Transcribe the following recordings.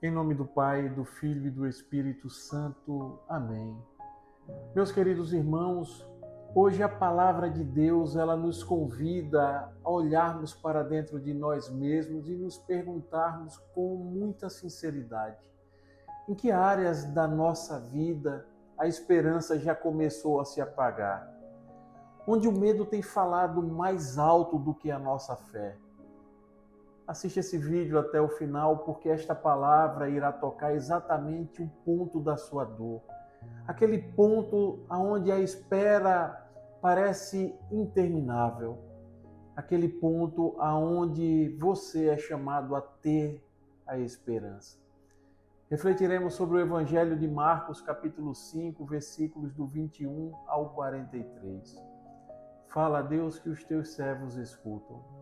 Em nome do Pai, do Filho e do Espírito Santo. Amém. Meus queridos irmãos, hoje a palavra de Deus, ela nos convida a olharmos para dentro de nós mesmos e nos perguntarmos com muita sinceridade: em que áreas da nossa vida a esperança já começou a se apagar? Onde o medo tem falado mais alto do que a nossa fé? Assiste esse vídeo até o final, porque esta palavra irá tocar exatamente o ponto da sua dor. Aquele ponto onde a espera parece interminável. Aquele ponto onde você é chamado a ter a esperança. Refletiremos sobre o Evangelho de Marcos, capítulo 5, versículos do 21 ao 43. Fala a Deus, que os teus servos escutam.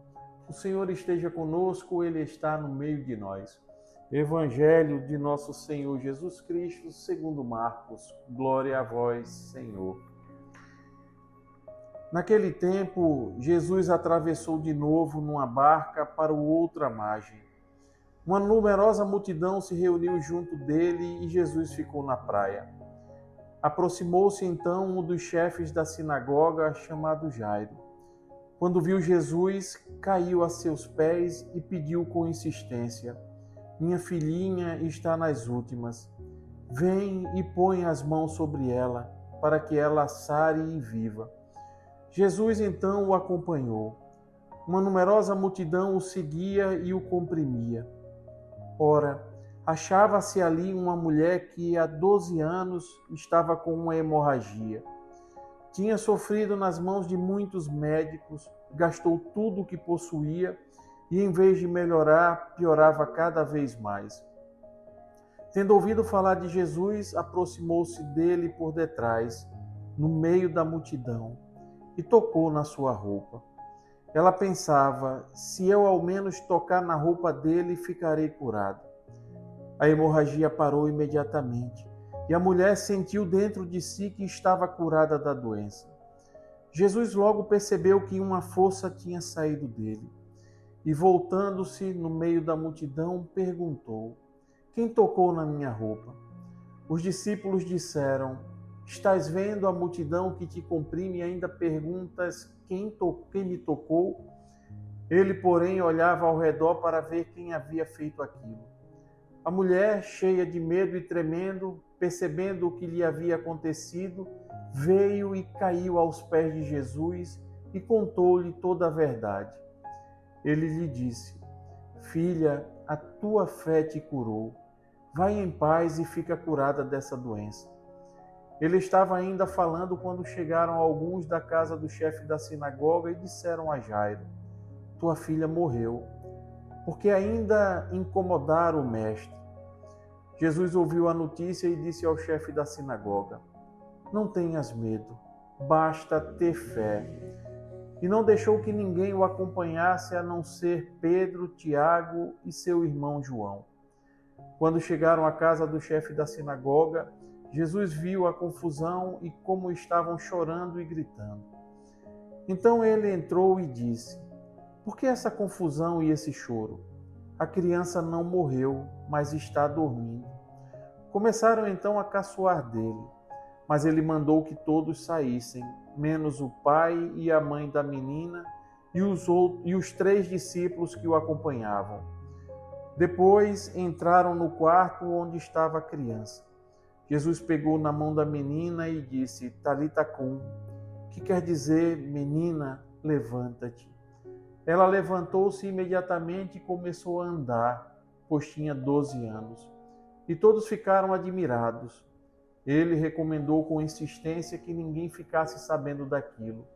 O Senhor esteja conosco, Ele está no meio de nós. Evangelho de nosso Senhor Jesus Cristo, segundo Marcos. Glória a vós, Senhor. Naquele tempo, Jesus atravessou de novo numa barca para outra margem. Uma numerosa multidão se reuniu junto dele e Jesus ficou na praia. Aproximou-se então um dos chefes da sinagoga, chamado Jairo. Quando viu Jesus, caiu a seus pés e pediu com insistência: minha filhinha está nas últimas. Vem e põe as mãos sobre ela, para que ela sare e viva. Jesus então o acompanhou. Uma numerosa multidão o seguia e o comprimia. Ora, achava-se ali uma mulher que há 12 anos estava com uma hemorragia. Tinha sofrido nas mãos de muitos médicos, gastou tudo o que possuía e, em vez de melhorar, piorava cada vez mais. Tendo ouvido falar de Jesus, aproximou-se dele por detrás, no meio da multidão, e tocou na sua roupa. Ela pensava: se eu ao menos tocar na roupa dele, ficarei curada. A hemorragia parou imediatamente. E a mulher sentiu dentro de si que estava curada da doença. Jesus logo percebeu que uma força tinha saído dele. E voltando-se no meio da multidão, perguntou: quem tocou na minha roupa? Os discípulos disseram: estás vendo a multidão que te comprime e ainda perguntas quem me tocou? Ele, porém, olhava ao redor para ver quem havia feito aquilo. A mulher, cheia de medo e tremendo, percebendo o que lhe havia acontecido, veio e caiu aos pés de Jesus e contou-lhe toda a verdade. Ele lhe disse: filha, a tua fé te curou. Vai em paz e fica curada dessa doença. Ele estava ainda falando quando chegaram alguns da casa do chefe da sinagoga e disseram a Jairo: tua filha morreu, porque ainda incomodaram o mestre. Jesus ouviu a notícia e disse ao chefe da sinagoga: não tenhas medo, basta ter fé. E não deixou que ninguém o acompanhasse a não ser Pedro, Tiago e seu irmão João. Quando chegaram à casa do chefe da sinagoga, Jesus viu a confusão e como estavam chorando e gritando. Então ele entrou e disse: por que essa confusão e esse choro? A criança não morreu, mas está dormindo. Começaram então a caçoar dele, mas ele mandou que todos saíssem, menos o pai e a mãe da menina e os 3 discípulos que o acompanhavam. Depois entraram no quarto onde estava a criança. Jesus pegou na mão da menina e disse: Talita cum, que quer dizer: menina, levanta-te. Ela levantou-se imediatamente e começou a andar, pois tinha 12 anos. E todos ficaram admirados. Ele recomendou com insistência que ninguém ficasse sabendo daquilo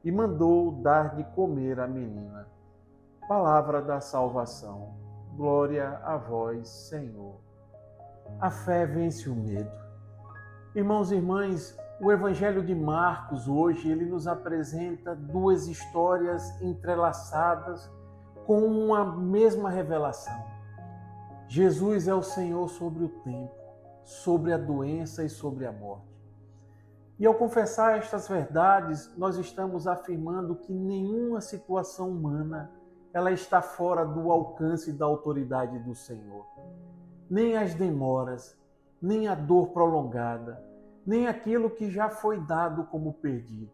e mandou dar de comer à menina. Palavra da salvação. Glória a vós, Senhor. A fé vence o medo. Irmãos e irmãs, o Evangelho de Marcos hoje, ele nos apresenta 2 histórias entrelaçadas com uma mesma revelação. Jesus é o Senhor sobre o tempo, sobre a doença e sobre a morte. E ao confessar estas verdades, nós estamos afirmando que nenhuma situação humana ela está fora do alcance da autoridade do Senhor. nem as demoras, nem a dor prolongada, nem aquilo que já foi dado como perdido.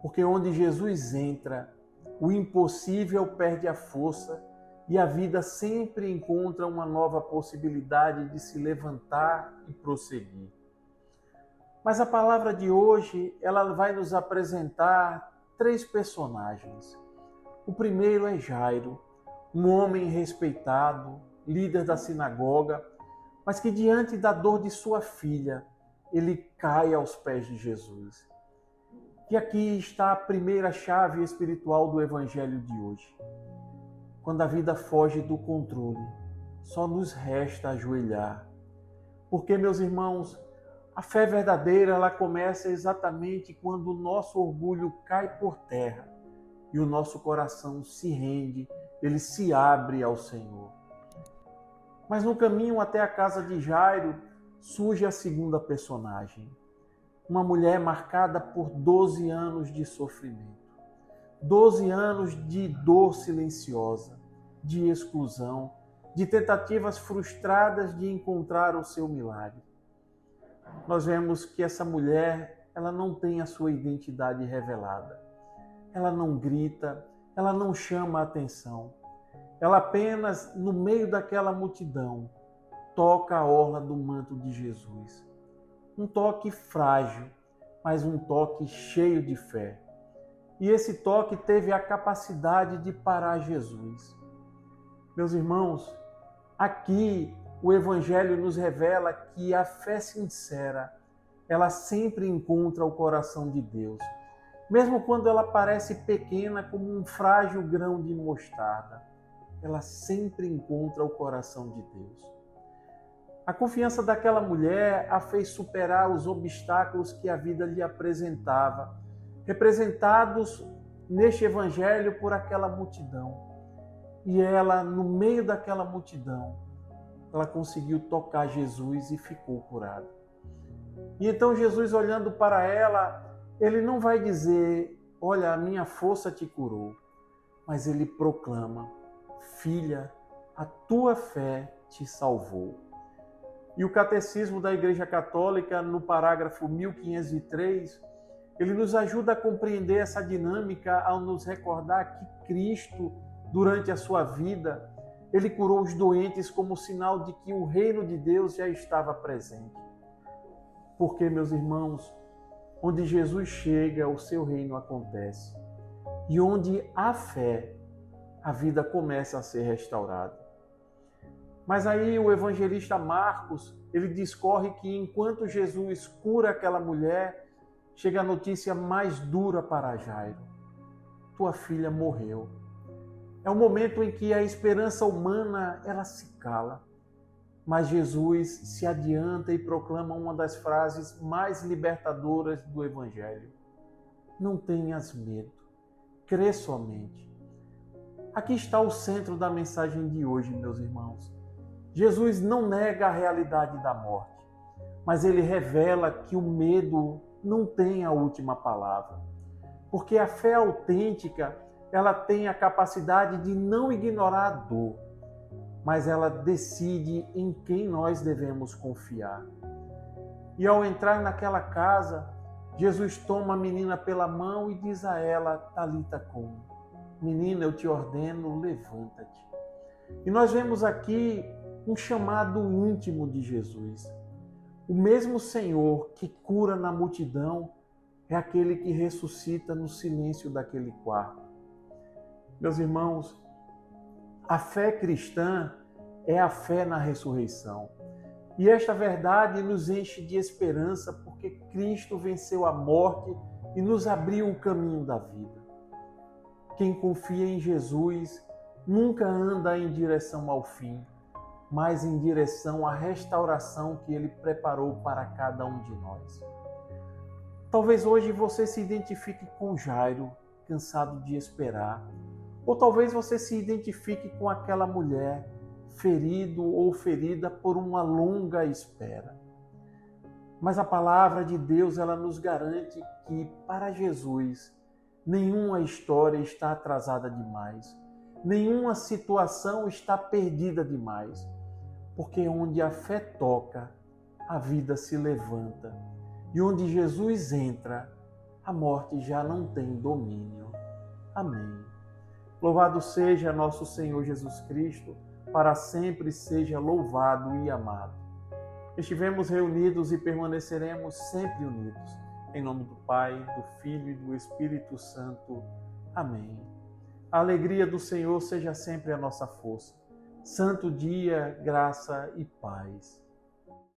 Porque onde Jesus entra, o impossível perde a força e a vida sempre encontra uma nova possibilidade de se levantar e prosseguir. Mas a palavra de hoje, ela vai nos apresentar 3 personagens. O primeiro é Jairo, um homem respeitado, líder da sinagoga, mas que diante da dor de sua filha, ele cai aos pés de Jesus. E aqui está a primeira chave espiritual do Evangelho de hoje. Quando a vida foge do controle, só nos resta ajoelhar. Porque, meus irmãos, a fé verdadeira, ela começa exatamente quando o nosso orgulho cai por terra e o nosso coração se rende, ele se abre ao Senhor. Mas no caminho até a casa de Jairo, surge a segunda personagem. Uma mulher marcada por 12 anos de sofrimento. 12 anos de dor silenciosa, de exclusão, de tentativas frustradas de encontrar o seu milagre. Nós vemos que essa mulher, ela não tem a sua identidade revelada. Ela não grita, ela não chama a atenção. Ela apenas, no meio daquela multidão, toca a orla do manto de Jesus. Um toque frágil, mas um toque cheio de fé. E esse toque teve a capacidade de parar Jesus. Meus irmãos, aqui o Evangelho nos revela que a fé sincera, ela sempre encontra o coração de Deus. Mesmo quando ela parece pequena como um frágil grão de mostarda, ela sempre encontra o coração de Deus. A confiança daquela mulher a fez superar os obstáculos que a vida lhe apresentava, representados neste Evangelho por aquela multidão. E ela, no meio daquela multidão, ela conseguiu tocar Jesus e ficou curada. E então Jesus, olhando para ela, ele não vai dizer, olha, a minha força te curou, mas ele proclama, filha, a tua fé te salvou. E o Catecismo da Igreja Católica, no parágrafo 1503, ele nos ajuda a compreender essa dinâmica ao nos recordar que Cristo, durante a sua vida, ele curou os doentes como sinal de que o reino de Deus já estava presente. Porque, meus irmãos, onde Jesus chega, o seu reino acontece. E onde há fé, a vida começa a ser restaurada. Mas aí o evangelista Marcos, ele discorre que enquanto Jesus cura aquela mulher, chega a notícia mais dura para Jairo. Tua filha morreu. É um momento em que a esperança humana, ela se cala. Mas Jesus se adianta e proclama uma das frases mais libertadoras do Evangelho. Não tenhas medo, crê somente. Aqui está o centro da mensagem de hoje, meus irmãos. Jesus não nega a realidade da morte, mas ele revela que o medo não tem a última palavra. Porque a fé autêntica, ela tem a capacidade de não ignorar a dor, mas ela decide em quem nós devemos confiar. E ao entrar naquela casa, Jesus toma a menina pela mão e diz a ela, Talita cum, menina, eu te ordeno, levanta-te. E nós vemos aqui um chamado íntimo de Jesus. O mesmo Senhor que cura na multidão é aquele que ressuscita no silêncio daquele quarto. Meus irmãos, a fé cristã é a fé na ressurreição. E esta verdade nos enche de esperança porque Cristo venceu a morte e nos abriu o caminho da vida. Quem confia em Jesus nunca anda em direção ao fim, mas em direção à restauração que Ele preparou para cada um de nós. Talvez hoje você se identifique com Jairo, cansado de esperar. Ou talvez você se identifique com aquela mulher, ferido ou ferida por uma longa espera. Mas a palavra de Deus, ela nos garante que para Jesus, nenhuma história está atrasada demais. Nenhuma situação está perdida demais. porque onde a fé toca, a vida se levanta. E onde Jesus entra, a morte já não tem domínio. Amém. Louvado seja nosso Senhor Jesus Cristo, para sempre seja louvado e amado. Estivemos reunidos e permaneceremos sempre unidos. Em nome do Pai, do Filho e do Espírito Santo. Amém. A alegria do Senhor seja sempre a nossa força. Santo dia, graça e paz.